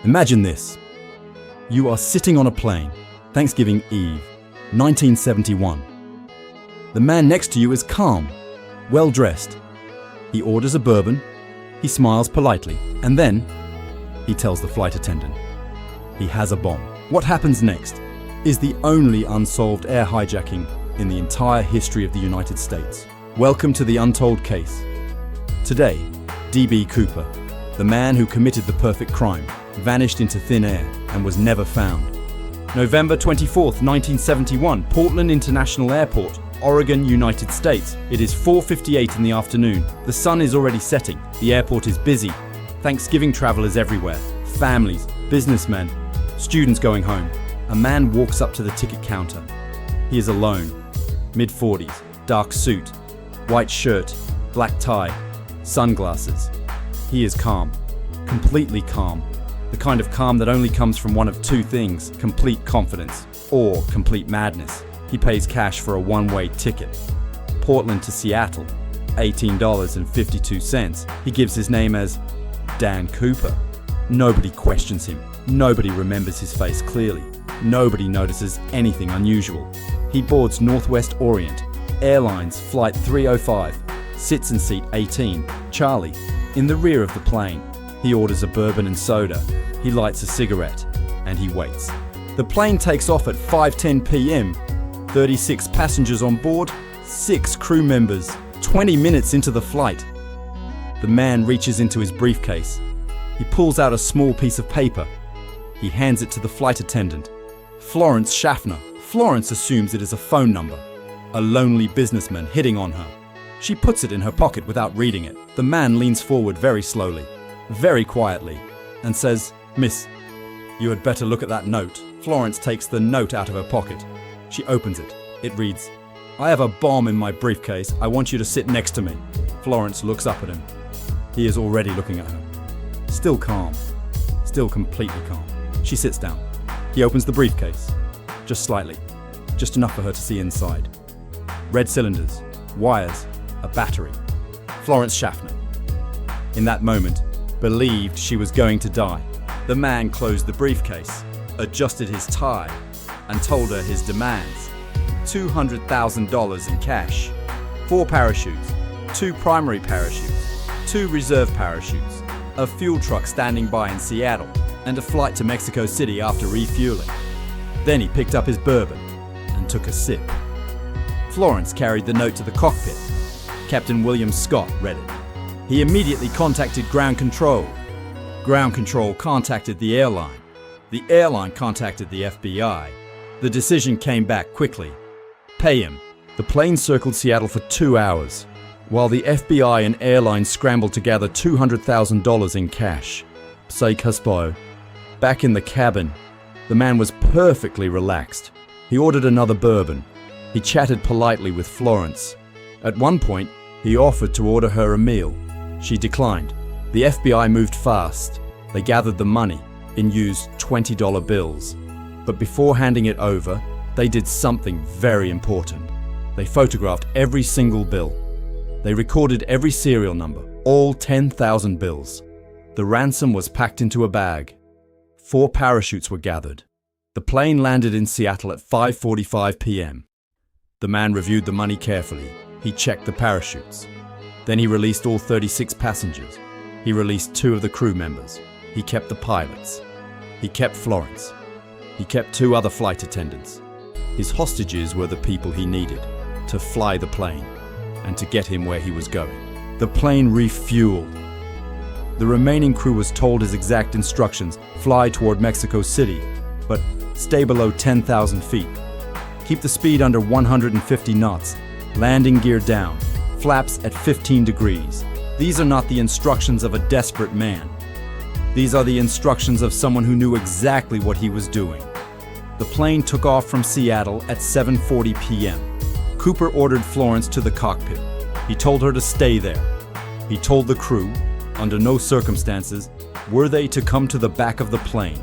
Imagine this. You are sitting on a plane, Thanksgiving Eve, 1971. The man next to you is calm, well-dressed. He orders a bourbon, he smiles politely, and then he tells the flight attendant he has a bomb. What happens next is the only unsolved air hijacking in the entire history of the United States. Welcome to the Untold case. Today, D.B. Cooper, the man who committed the perfect crime, vanished into thin air and was never found. November 24th, 1971, Portland International Airport, Oregon, United States. It is 4:58 in the afternoon. The sun is already setting. The airport is busy. Thanksgiving travelers everywhere. Families, businessmen, students going home. A man walks up to the ticket counter. He is alone. Mid-40s, dark suit, white shirt, black tie, sunglasses. He is calm, completely calm. The kind of calm that only comes from one of two things: complete confidence or complete madness. He pays cash for a one-way ticket. Portland to Seattle, $18.52. He gives his name as Dan Cooper. Nobody questions him. Nobody remembers his face clearly. Nobody notices anything unusual. He boards Northwest Orient Airlines Flight 305, sits in seat 18, Charlie, in the rear of the plane. He orders a bourbon and soda. He lights a cigarette, and he waits. The plane takes off at 5:10 p.m. 36 passengers on board, 6 crew members. 20 minutes into the flight, the man reaches into his briefcase. He pulls out a small piece of paper. He hands it to the flight attendant. Florence Schaffner. Florence assumes it is a phone number. A lonely businessman hitting on her. She puts it in her pocket without reading it. The man leans forward very slowly, very quietly, and says, "Miss, you had better look at that note." Florence takes the note out of her pocket. She opens it. It reads, "I have a bomb in my briefcase. I want you to sit next to me." Florence looks up at him. He is already looking at her. Still calm. Still completely calm. She sits down. He opens the briefcase. Just slightly. Just enough for her to see inside. Red cylinders, wires, a battery. Florence Schaffner, in that moment, believed she was going to die. The man closed the briefcase, adjusted his tie, and told her his demands. $200,000 in cash, 4 parachutes, 2 primary parachutes, 2 reserve parachutes, a fuel truck standing by in Seattle, and a flight to Mexico City after refueling. Then he picked up his bourbon and took a sip. Florence carried the note to the cockpit. Captain William Scott read it. He immediately contacted ground control. Ground control contacted the airline. The airline contacted the FBI. The decision came back quickly. Pay him. The plane circled Seattle for 2 hours, while the FBI and airline scrambled to gather $200,000 in cash. Say Cuspo. Back in the cabin, the man was perfectly relaxed. He ordered another bourbon. He chatted politely with Florence. At one point, he offered to order her a meal. She declined. The FBI moved fast. They gathered the money in used $20 bills. But before handing it over, they did something very important. They photographed every single bill. They recorded every serial number, all 10,000 bills. The ransom was packed into a bag. 4 parachutes were gathered. The plane landed in Seattle at 5:45 p.m. The man reviewed the money carefully. He checked the parachutes. Then he released all 36 passengers. He released 2 of the crew members. He kept the pilots. He kept Florence. He kept 2 other flight attendants. His hostages were the people he needed to fly the plane and to get him where he was going. The plane refueled. The remaining crew was told his exact instructions: fly toward Mexico City, but stay below 10,000 feet. Keep the speed under 150 knots, landing gear down, flaps at 15 degrees. These are not the instructions of a desperate man. These are the instructions of someone who knew exactly what he was doing. The plane took off from Seattle at 7:40 p.m. Cooper ordered Florence to the cockpit. He told her to stay there. He told the crew, under no circumstances, were they to come to the back of the plane.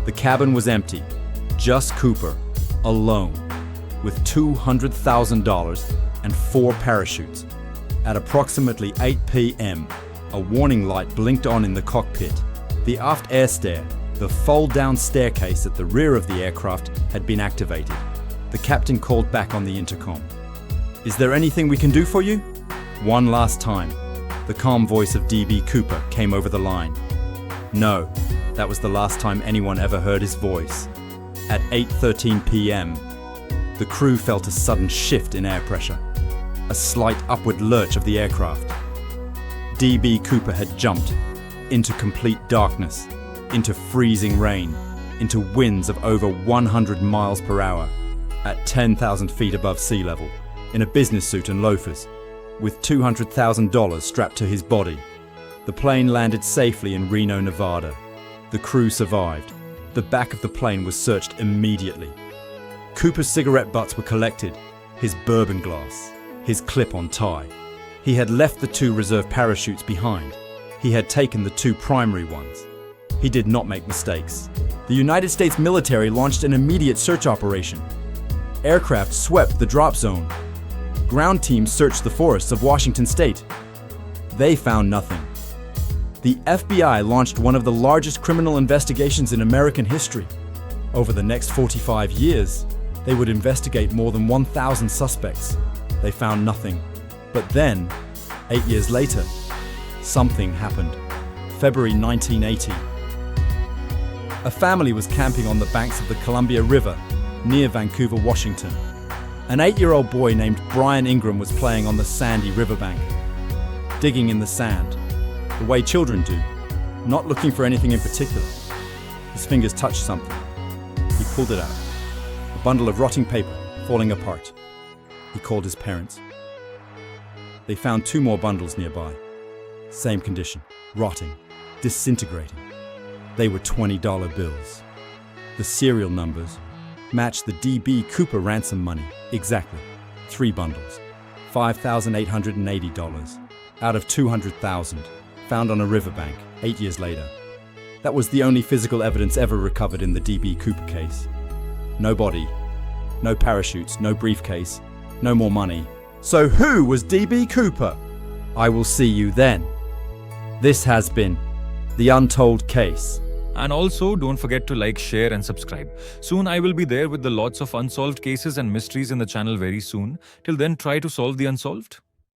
The cabin was empty. Just Cooper, alone, with $200,000 and 4 parachutes. At approximately 8 p.m., a warning light blinked on in the cockpit. The aft air stair, the fold-down staircase at the rear of the aircraft, had been activated. The captain called back on the intercom. "Is there anything we can do for you?" One last time, the calm voice of DB Cooper came over the line. No, that was the last time anyone ever heard his voice. At 8:13 p.m., the crew felt a sudden shift in air pressure, a slight upward lurch of the aircraft. DB Cooper had jumped into complete darkness, into freezing rain, into winds of over 100 miles per hour, at 10,000 feet above sea level, in a business suit and loafers, with $200,000 strapped to his body. The plane landed safely in Reno, Nevada. The crew survived. The back of the plane was searched immediately. Cooper's cigarette butts were collected, his bourbon glass, his clip-on tie. He had left the 2 reserve parachutes behind. He had taken the 2 primary ones. He did not make mistakes. The United States military launched an immediate search operation. Aircraft swept the drop zone. Ground teams searched the forests of Washington state. They found nothing. The FBI launched one of the largest criminal investigations in American history. Over the next 45 years, they would investigate more than 1,000 suspects. They found nothing. But then, 8 years later, something happened. February 1980. A family was camping on the banks of the Columbia River near Vancouver, Washington. An 8-year-old boy named Brian Ingram was playing on the sandy riverbank, digging in the sand, the way children do, not looking for anything in particular. His fingers touched something. He pulled it out. A bundle of rotting paper, falling apart. He called his parents. They found 2 more bundles nearby. Same condition, rotting, disintegrating. They were $20 bills. The serial numbers matched the DB Cooper ransom money exactly. 3 bundles, $5,880 out of $200,000, found on a riverbank 8 years later. That was the only physical evidence ever recovered in the DB Cooper case. No body, no parachutes, no briefcase, no more money. So who was DB Cooper? I will see you then. This has been The Untold Case. And also, don't forget to like, share and subscribe. Soon I will be there with the lots of unsolved cases and mysteries in the channel very soon. Till then, try to solve the unsolved.